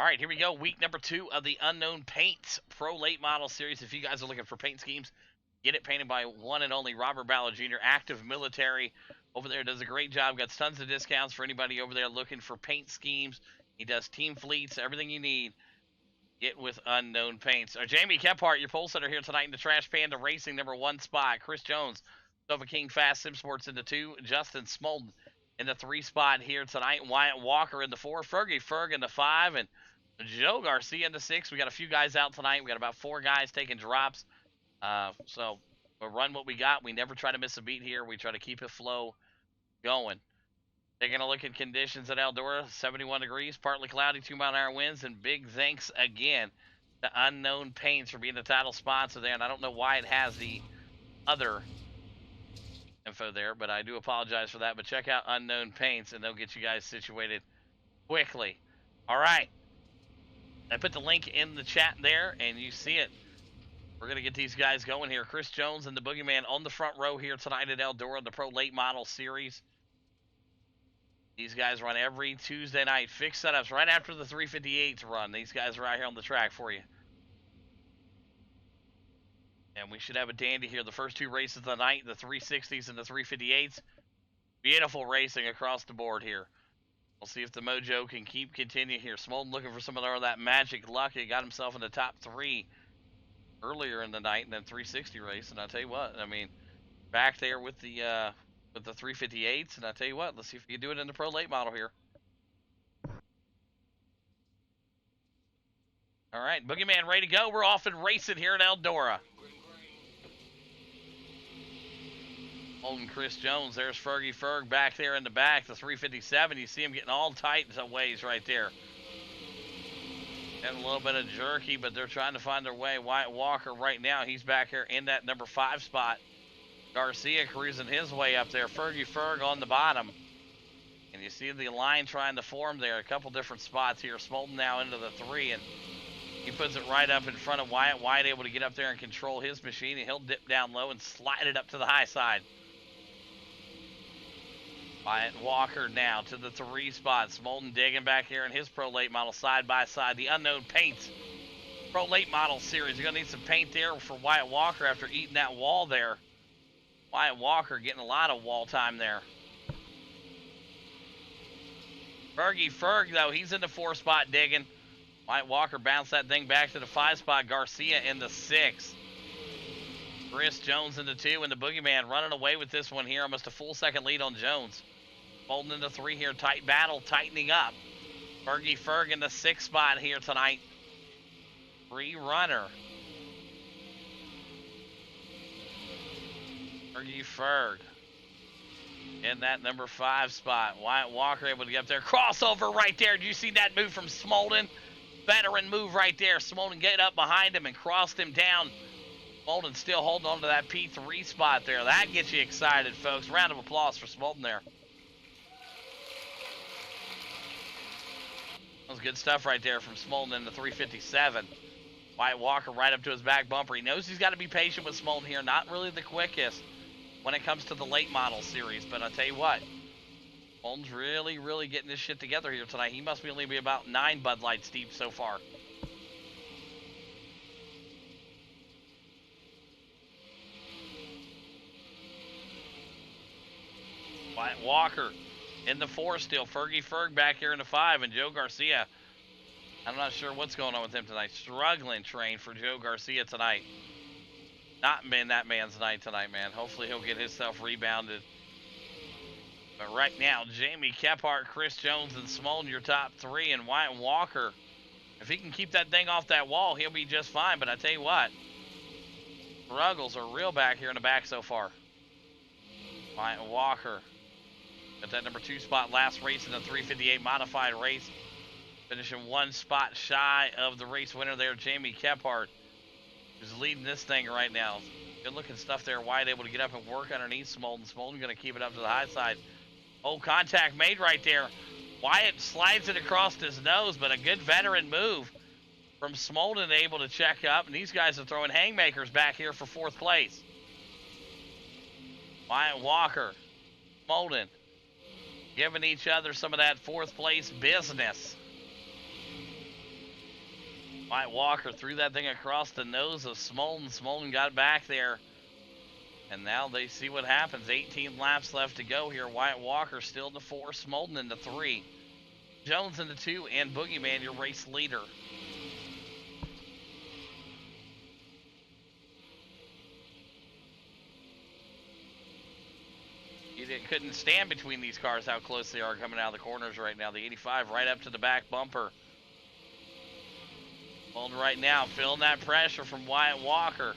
All right, here we go. Week number 2 of the Unknown Paints Pro Late Model Series. If you guys are looking for paint schemes, get it painted by one and only Robert Ballard Jr., active military. Over there does a great job. Got tons of discounts for anybody over there looking for paint schemes. He does team fleets, everything you need. Get with Unknown Paints. Jamie Kephart, your pole setter here tonight in the Trash Panda Racing number 1 spot. Chris Jones, Sofa King Fast Sim Sports in the 2. Justin Smolden in the 3 spot here tonight. Wyatt Walker in the 4. Fergie Ferg in the 5. And Joe Garcia in the 6. We got a few guys out tonight. We got about 4 guys taking drops. So we'll run what we got. We never try to miss a beat here. We try to keep it flow going. Taking a look at conditions at Eldora, 71 degrees, partly cloudy, 2-mile-an-hour winds, and big thanks again to Unknown Paints for being the title sponsor there. And I don't know why it has the other info there, but I do apologize for that. But check out Unknown Paints, and they'll get you guys situated quickly. All right. I put the link in the chat there, and you see it. We're going to get these guys going here. Chris Jones and the Boogeyman on the front row here tonight at Eldora, the Pro Late Model Series. These guys run every Tuesday night. Fixed setups right after the 358s run. These guys are out here on the track for you. And we should have a dandy here. The first 2 races of the night, the 360s and the 358s. Beautiful racing across the board here. We'll see if the mojo can continue here. Smolden looking for some of that magic luck. He got himself in the top 3 earlier in the night in that 360 race. And I'll tell you what, I mean, back there with the 358s, and I tell you what, let's see if you can do it in the Pro Late Model here. All right, Boogeyman ready to go. We're off and racing here at Eldora. Holding Chris Jones. There's Fergie Ferg back there in the back, the 357. You see him getting all tight in some ways right there. Getting a little bit of jerky, but they're trying to find their way. Wyatt Walker right now, he's back here in that number 5 spot. Garcia cruising his way up there. Fergie Ferg on the bottom. And you see the line trying to form there. A couple different spots here. Smolden now into the 3. And he puts it right up in front of Wyatt. Wyatt able to get up there and control his machine. And he'll dip down low and slide it up to the high side. Wyatt Walker now to the 3 spot. Smolden digging back here in his Pro Late Model side by side. The Unknown Paints Pro Late Model Series. You're going to need some paint there for Wyatt Walker after eating that wall there. Wyatt Walker getting a lot of wall time there. Fergie Ferg, though, he's in the 4 spot digging. Wyatt Walker bounced that thing back to the 5 spot. Garcia in the 6. Chris Jones in the 2, and the Boogeyman running away with this one here. Almost a full second lead on Jones. Holding in the 3 here. Tight battle, tightening up. Fergie Ferg in the 6 spot here tonight. Free runner. Fergie Ferg in that number 5 spot. Wyatt Walker able to get up there. Crossover right there. Did you see that move from Smolden? Veteran move right there. Smolden getting up behind him and crossed him down. Smolden still holding on to that P3 spot there. That gets you excited, folks. Round of applause for Smolden there. That was good stuff right there from Smolden in the 357. Wyatt Walker right up to his back bumper. He knows he's got to be patient with Smolden here. Not really the quickest when it comes to the late model series. But I'll tell you what, Smolden's really, really getting this shit together here tonight. He must only be about 9 Bud Lights deep so far. Wyatt Walker in the 4 still. Fergie Ferg back here in the 5. And Joe Garcia, I'm not sure what's going on with him tonight. Struggling train for Joe Garcia tonight. Not been that man's night tonight, man. Hopefully he'll get himself rebounded. But right now, Jamie Kephart, Chris Jones, and Smolden, your top 3. And Wyatt Walker, if he can keep that thing off that wall, he'll be just fine. But I tell you what, struggles are real back here in the back so far. Wyatt Walker at that number 2 spot last race in the 358 modified race. Finishing 1 spot shy of the race winner there, Jamie Kephart, who's leading this thing right now. Good looking stuff there. Wyatt able to get up and work underneath Smolden. Smolden going to keep it up to the high side. Oh, contact made right there. Wyatt slides it across his nose, but a good veteran move from Smolden, able to check up. And these guys are throwing haymakers back here for 4th place. Wyatt Walker, Smolden, giving each other some of that 4th place business. Wyatt Walker threw that thing across the nose of Smolden. Smolden got back there. And now they see what happens. 18 laps left to go here. Wyatt Walker still in the 4, Smolden in the 3. Jones in the 2, and Boogeyman, your race leader. Couldn't stand between these cars how close they are coming out of the corners right now. The 85 right up to the back bumper. Holding right now, feeling that pressure from Wyatt Walker.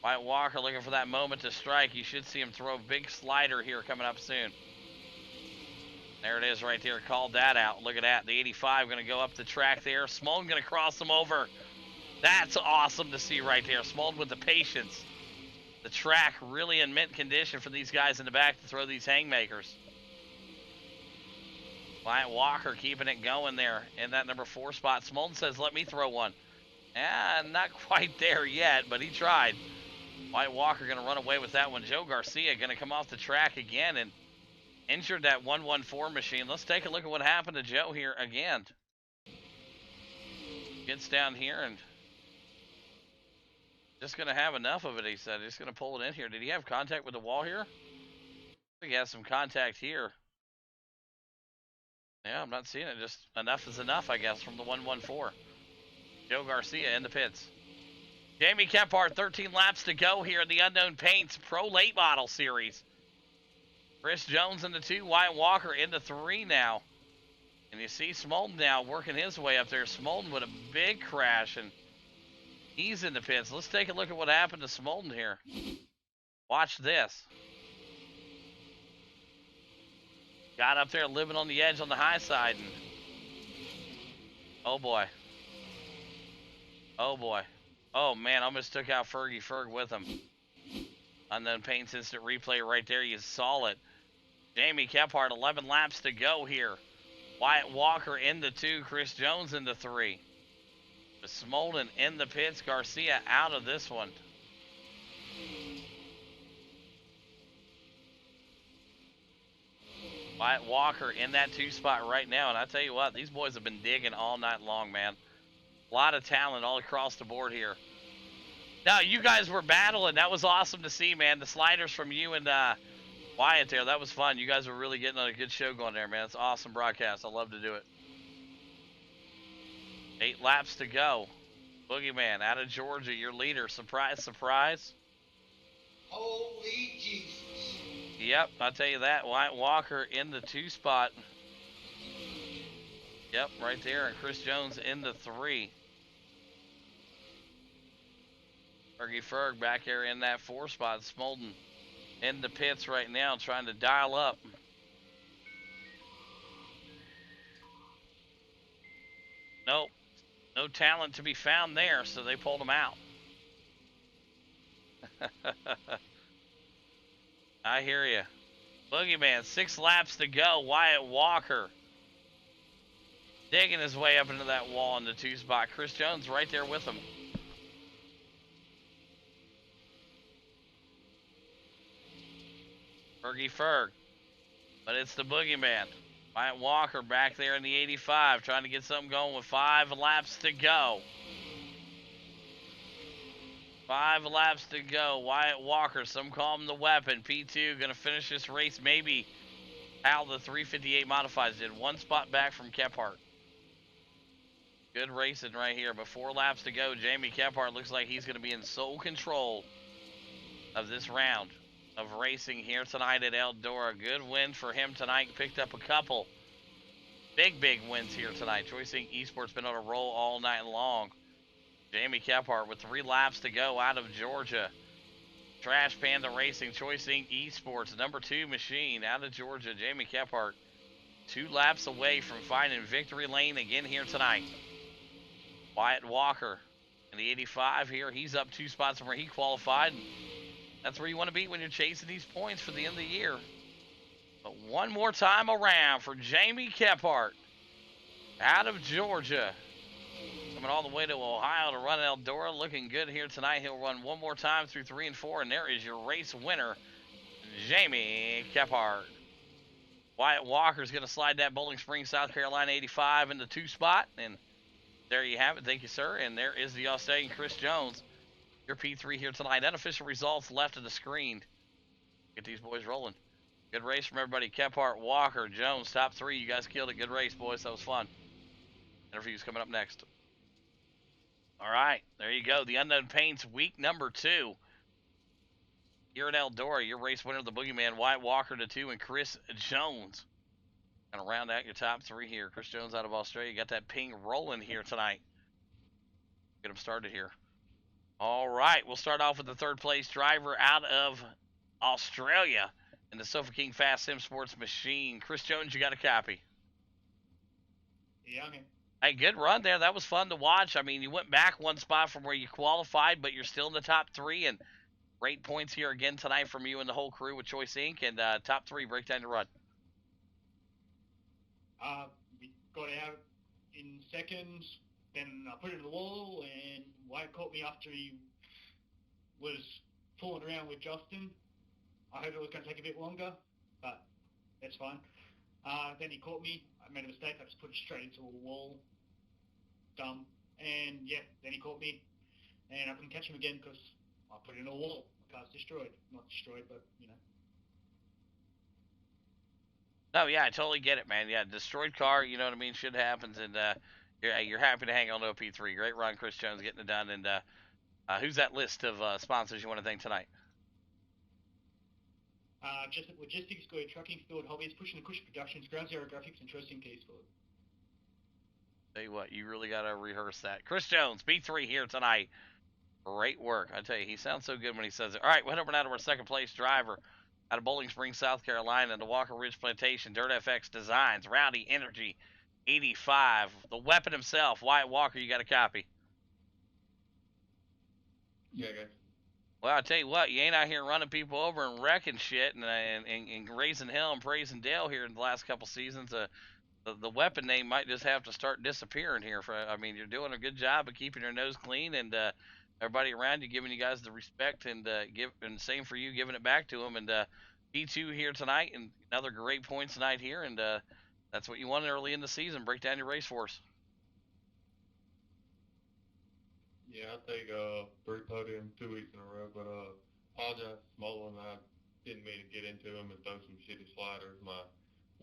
Wyatt Walker looking for that moment to strike. You should see him throw a big slider here coming up soon. There it is right there. Called that out. Look at that. The 85 going to go up the track there. Smolden going to cross him over. That's awesome to see right there. Smolden with the patience. The track really in mint condition for these guys in the back to throw these haymakers. Wyatt Walker keeping it going there in that number 4 spot. Smolden says, let me throw one. Not quite there yet, but he tried. Wyatt Walker going to run away with that one. Joe Garcia going to come off the track again and injured that 114 machine. Let's take a look at what happened to Joe here again. Gets down here and just going to have enough of it, he said. Just going to pull it in here. Did he have contact with the wall here? I think he has some contact here. Yeah, I'm not seeing it. Just enough is enough, I guess, from the 114. Joe Garcia in the pits. Jamie Kephart, 13 laps to go here in the Unknown Paints Pro Late Model Series. Chris Jones in the 2, Wyatt Walker in the 3 now. And you see Smolden now working his way up there. Smolden with a big crash, and he's in the pits. Let's take a look at what happened to Smolden here. Watch this. Got up there living on the edge on the high side, and oh boy. Oh boy. Oh man, almost took out Ferg with him. Unknown Paints instant replay right there. You saw it. Jamie Kephart, 11 laps to go here. Wyatt Walker in the 2, Chris Jones in the 3. Smolden in the pits, Garcia out of this one. Wyatt Walker in that 2 spot right now, and I tell you what, these boys have been digging all night long, man. A lot of talent all across the board here. Now, you guys were battling. That was awesome to see, man. The sliders from you and Wyatt there, that was fun. You guys were really getting on a good show going there, man. It's an awesome broadcast. I love to do it. 8 laps to go. Boogeyman out of Georgia, your leader. Surprise, surprise. Holy Jesus. Yep, I'll tell you that. Wyatt Walker in the 2 spot. Yep, right there. And Chris Jones in the 3. Ferg back here in that 4 spot. Smolden in the pits right now trying to dial up. Nope. No talent to be found there, so they pulled him out. I hear you. Boogeyman, 6 laps to go. Wyatt Walker digging his way up into that wall in the 2 spot. Chris Jones right there with him. Ferg. But it's the Boogeyman. Wyatt Walker back there in the 85 trying to get something going with 5 laps to go. 5 laps to go. Wyatt Walker, some call him the weapon. P2 going to finish this race maybe how the 358 Modifieds did. 1 spot back from Kephart. Good racing right here. But 4 laps to go. Jamie Kephart looks like he's going to be in sole control of this round of racing here tonight at Eldora. Good win for him tonight. Picked up a couple big wins here tonight. Choice Inc. Esports been on a roll all night long. Jamie Kephart with 3 laps to go out of Georgia. Trash Panda Racing, Choice Inc. Esports, number 2 machine out of Georgia. Jamie Kephart 2 laps away from finding victory lane again here tonight. Wyatt Walker in the 85 here. He's up 2 spots from where he qualified. That's where you want to be when you're chasing these points for the end of the year. But one more time around for Jamie Kephart out of Georgia. Coming all the way to Ohio to run Eldora. Looking good here tonight. He'll run one more time through 3 and 4. And there is your race winner, Jamie Kephart. Wyatt Walker's going to slide that Bowling Springs, South Carolina 85 in the 2 spot. And There you have it. Thank you, sir. And there is the Australian Chris Jones, your P3 here tonight. Unofficial results left of the screen. Get these boys rolling. Good race from everybody. Kephart, Walker, Jones, top 3. You guys killed it. Good race, boys. That was fun. Interviews coming up next. All right, there you go. The Unknown Paints, week number 2. Here at Eldora, your race winner, the Boogeyman, White Walker to 2, and Chris Jones. Gonna round out your top 3 here. Chris Jones out of Australia. Got that ping rolling here tonight. Get him started here. All right, we'll start off with the third place driver out of Australia in the Sofa King Fast Sim Sports Machine. Chris Jones, you got a copy. Yeah, man. Hey, good run there. That was fun to watch. I mean, you went back one spot from where you qualified, but you're still in the top 3, and great points here again tonight from you and the whole crew with Choice Inc. And top 3, break down your run. We got out in seconds, then I put it in the wall, and White caught me after he was fooling around with Justin. I heard it was going to take a bit longer, but that's fine. Then he caught me. I made a mistake. I just put it straight into a wall. Dumb. And yeah, then he caught me, and I couldn't catch him again because I put it in a wall. My car's destroyed. Not destroyed, but you know. No, yeah, I totally get it, man. Yeah, destroyed car, you know what I mean? Shit happens, and you're happy to hang on to a P3. Great run, Chris Jones, getting it done. And who's that list of sponsors you want to thank tonight? Just Logistics Good, Trucking Field, Hobbies, Pushing the Cushion Productions, Ground Zero Graphics, and Trusting Keys Field. Tell you what, you really got to rehearse that. Chris Jones, P3 here tonight. Great work. I tell you, he sounds so good when he says it. All right, we'll head over now to our second place driver out of Bowling Springs, South Carolina, the Walker Ridge Plantation, Dirt FX Designs, Rowdy Energy 85. The weapon himself, Wyatt Walker, you got a copy. Yeah, guys. Well, I tell you what, you ain't out here running people over and wrecking shit and raising hell and praising Dale here in the last couple seasons. The weapon name might just have to start disappearing here. I mean, you're doing a good job of keeping your nose clean, and everybody around you giving you guys the respect, and same for you, giving it back to them. And P2 here tonight, and another great points tonight here, and that's what you wanted early in the season. Break down your race for us. Yeah, I think 3 podiums 2 weeks in a row, but apologize to Smolin. I didn't mean to get into him and throw some shitty sliders. My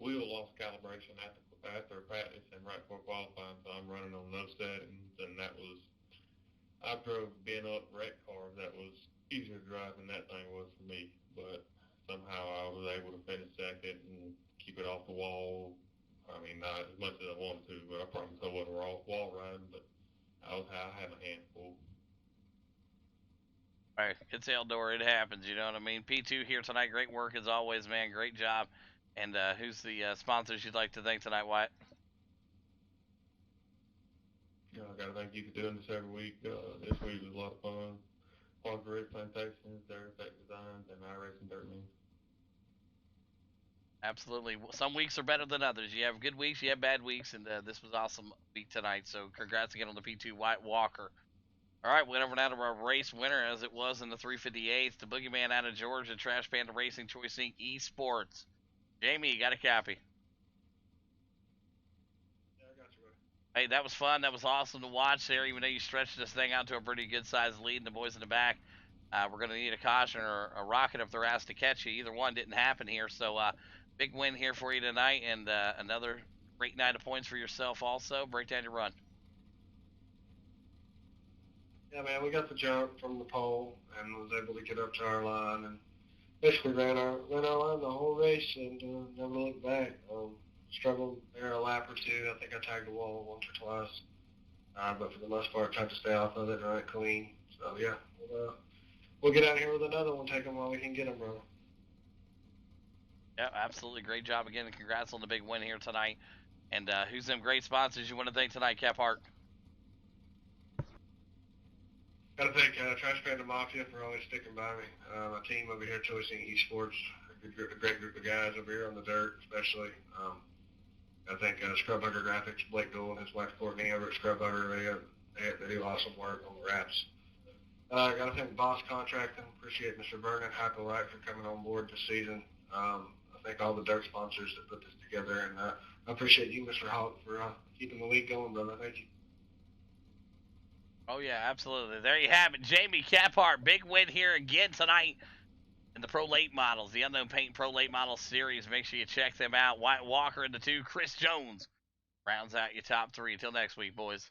wheel lost calibration after practice and right before qualifying, so I'm running on those settings, and that was, I drove being up wreck cars. That was easier to drive than that thing was for me, but somehow I was able to finish second and keep it off the wall. I mean, not as much as I wanted to, but I promise I wasn't wall riding, but I had my hands full. All right, it's Eldora. It happens. You know what I mean? P2 here tonight. Great work as always, man. Great job. And who's the sponsors you'd like to thank tonight, Wyatt? You know, I got to thank you for doing this every week. This week was a lot of fun. Walker Ridge Plantations, Dirt Effect Designs, and iRacing Dirt Means. Absolutely. Some weeks are better than others. You have good weeks, you have bad weeks, and this was awesome week tonight. So congrats again on the P2 White Walker. All right, went over now to our race winner, as it was in the 358th, the Boogeyman out of Georgia, Trash Panda Racing, Choice Inc. Esports. Jamie, you got a copy. Yeah, I got you, bro. Hey, that was fun. That was awesome to watch there, even though you stretched this thing out to a pretty good-sized lead, and the boys in the back, we're going to need a caution or a rocket if they're asked to catch you. Either one didn't happen here, so big win here for you tonight, and another great night of points for yourself also. Break down your run. Yeah, man, we got the jump from the pole and was able to get up to our line and basically ran our line the whole race and never looked back. Struggled there a lap or two. I think I tagged the wall once or twice, but for the most part, tried to stay off of it and run it clean. So yeah, we'll get out of here with another one. Take them while we can get them, bro. Yeah, absolutely. Great job again, and congrats on the big win here tonight. And who's them great sponsors you want to thank tonight, Kephart? Got to thank Trash Panda Mafia for always sticking by me. My team over here, Choice Inc. Esports, a great group of guys over here on the dirt, especially. I think Scrubhugger Graphics, Blake Gould and his wife Courtney over at Scrubhugger, they do awesome work on the wraps. I got to thank Boss Contracting. Appreciate Mr. Vernon Hyper Wright for coming on board this season. I thank all the dirt sponsors that put this together, and I appreciate you, Mr. Hawk, for keeping the league going, brother. Thank you. Oh, yeah, absolutely. There you have it. Jamie Caphart, big win here again tonight in the Pro Late Models, the Unknown Paint Pro Late Models Series. Make sure you check them out. White Walker in the 2, Chris Jones rounds out your top 3. Until next week, boys.